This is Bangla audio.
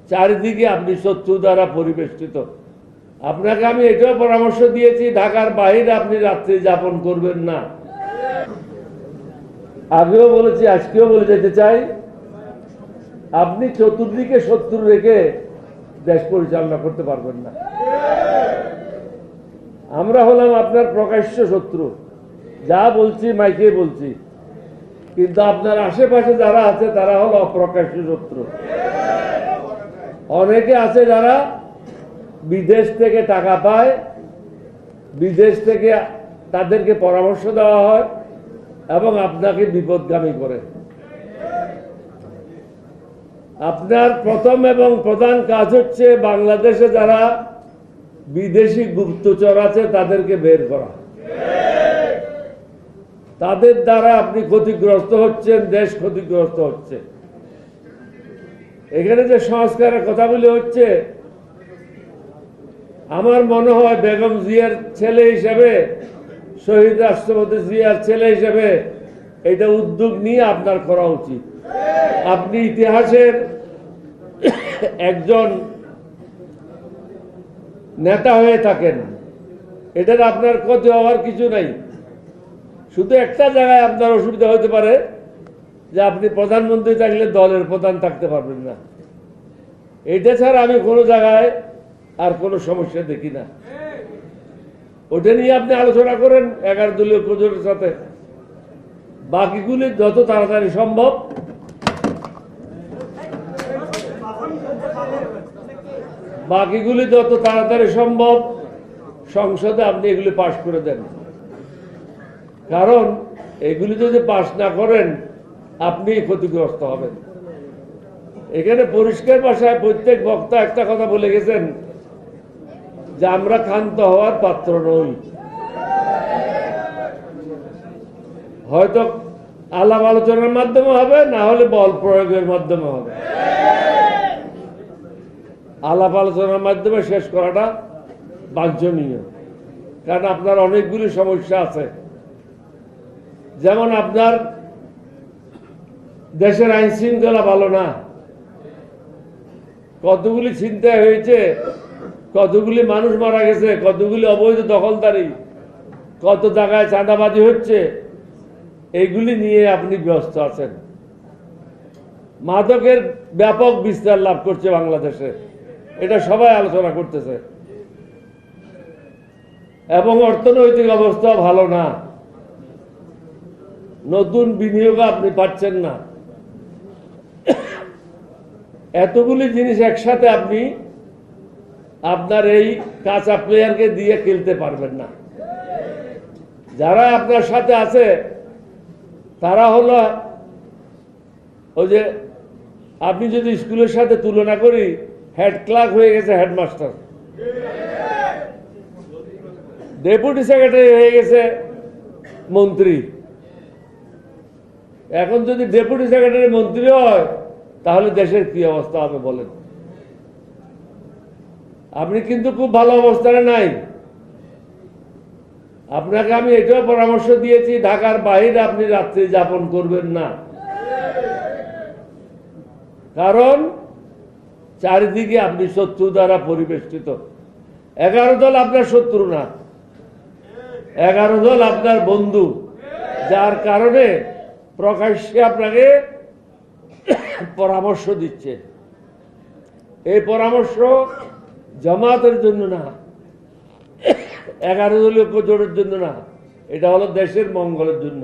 চারিদিকে আপনি শত্রু দ্বারা পরিবেষ্টিত। আপনাকে আমি এটাও পরামর্শ দিয়েছি, ঢাকার বাইরে আপনি রাত্রি যাপন করবেন না। আগেও বলেছি, আজকেও বলে যেতে চাই, আপনি চতুর্দিকে শত্রু রেখে দেশ পরিচালনা করতে পারবেন না। আমরা হলাম আপনার প্রকাশ্য শত্রু, যা বলছি মাইকে বলছি, কিন্তু আপনার আশেপাশে যারা আছে তারা হলো অপ্রকাশ্য শত্রু। অনেকে আছে যারা বিদেশ থেকে টাকা পায়, বিদেশ থেকে তাদেরকে পরামর্শ দেওয়া হয় এবং আপনাকে বিপদগামী করে। আপনার প্রথম এবং প্রধান কাজ হচ্ছে বাংলাদেশে যারা বিদেশি গুপ্তচর আছে তাদেরকে বের করা। তাদের দ্বারা আপনি ক্ষতিগ্রস্ত হচ্ছেন, দেশ ক্ষতিগ্রস্ত হচ্ছে। এখানে যে সংস্কারের কথাগুলি হচ্ছে, আমার মনে হয় বেগম জিয়ার ছেলে হিসেবে, শহীদ রাষ্ট্রপতি জিয়ার ছেলে হিসেবে এটা উদ্যোগ নিয়ে আপনার করা উচিত। আপনি ইতিহাসের একজন নেতা হয়ে থাকেন, এটার আপনার ক্ষতি হওয়ার কিছু নাই। শুধু একটা জায়গায় আপনার অসুবিধা হতে পারে যে আপনি প্রধানমন্ত্রী থাকলে দলের প্রধান থাকতে পারবেন না। এটা ছাড়া আমি কোনো জায়গায় আর কোনো সমস্যা দেখি না। ওটা নিয়ে আপনি আলোচনা করেন 11 দলীয় প্রজোটের সাথে। বাকিগুলি যত তাড়াতাড়ি সম্ভব সংসদে আপনি এগুলি পাশ করে দেন। কারণ এগুলি যদি পাশ না করেন আপনি ক্ষতিগ্রস্ত হবেন। এখানে পরিষ্কার ভাষায় প্রত্যেক বক্তা একটা কথা বলে গেছেন যে আমরা ক্ষান্ত হওয়ার পাত্র নই। হয়তো আলাপ আলোচনার মাধ্যমে হবে, না হলে বল প্রয়োগের মাধ্যমে হবে। আলাপ আলোচনার মাধ্যমে শেষ করাটা বাঞ্ছনীয়, কারণ আপনার অনেকগুলি সমস্যা আছে। যেমন আপনার দেশের আইন শৃঙ্খলা ভালো না, কতগুলি ছিনতাই হয়েছে, কতগুলি মানুষ মারা গেছে, কতগুলি অবৈধ দখলদারি, কত জায়গায় চাঁদাবাজি হচ্ছে, এইগুলি নিয়ে আপনি ব্যস্ত আছেন। মাদকের ব্যাপক বিস্তার লাভ করছে বাংলাদেশে, এটা সবাই আলোচনা করতেছে। এবং অর্থনৈতিক অবস্থা ভালো না, নতুন বিনিয়োগ আপনি পাচ্ছেন না। এতগুলি জিনিস একসাথে আপনি আপনার এই কাঁচা প্লেয়ারকে দিয়ে খেলতে পারবেন না। যারা আপনার সাথে আছে তারা হলো ওই যে, আপনি যদি স্কুলের সাথে তুলনা করি, হেড ক্লার্ক হয়ে গেছে হেডমাস্টার, ডেপুটি সেক্রেটারি হয়ে গেছে মন্ত্রী। এখন যদি ডেপুটি সেক্রেটারি মন্ত্রী হয় তাহলে দেশের কি অবস্থা হবে বলেন? আপনি কিন্তু খুব ভালো অবস্থানে নাই। আপনাকে আমি এটাও পরামর্শ দিয়েছি, ঢাকার বাইরে আপনি রাত্রি যাপন করবেন না। কারণ চারিদিকে আপনি শত্রু দ্বারা পরিবেষ্টিত। 11 দল আপনার শত্রু না, 11 দল আপনার বন্ধু, যার কারণে প্রকাশ্যে আপনাকে পরামর্শ দিচ্ছে। এই পরামর্শ জামাতের জন্য না, 11 দলীয় জোটের জন্য না, এটা হলো দেশের মঙ্গলের জন্য।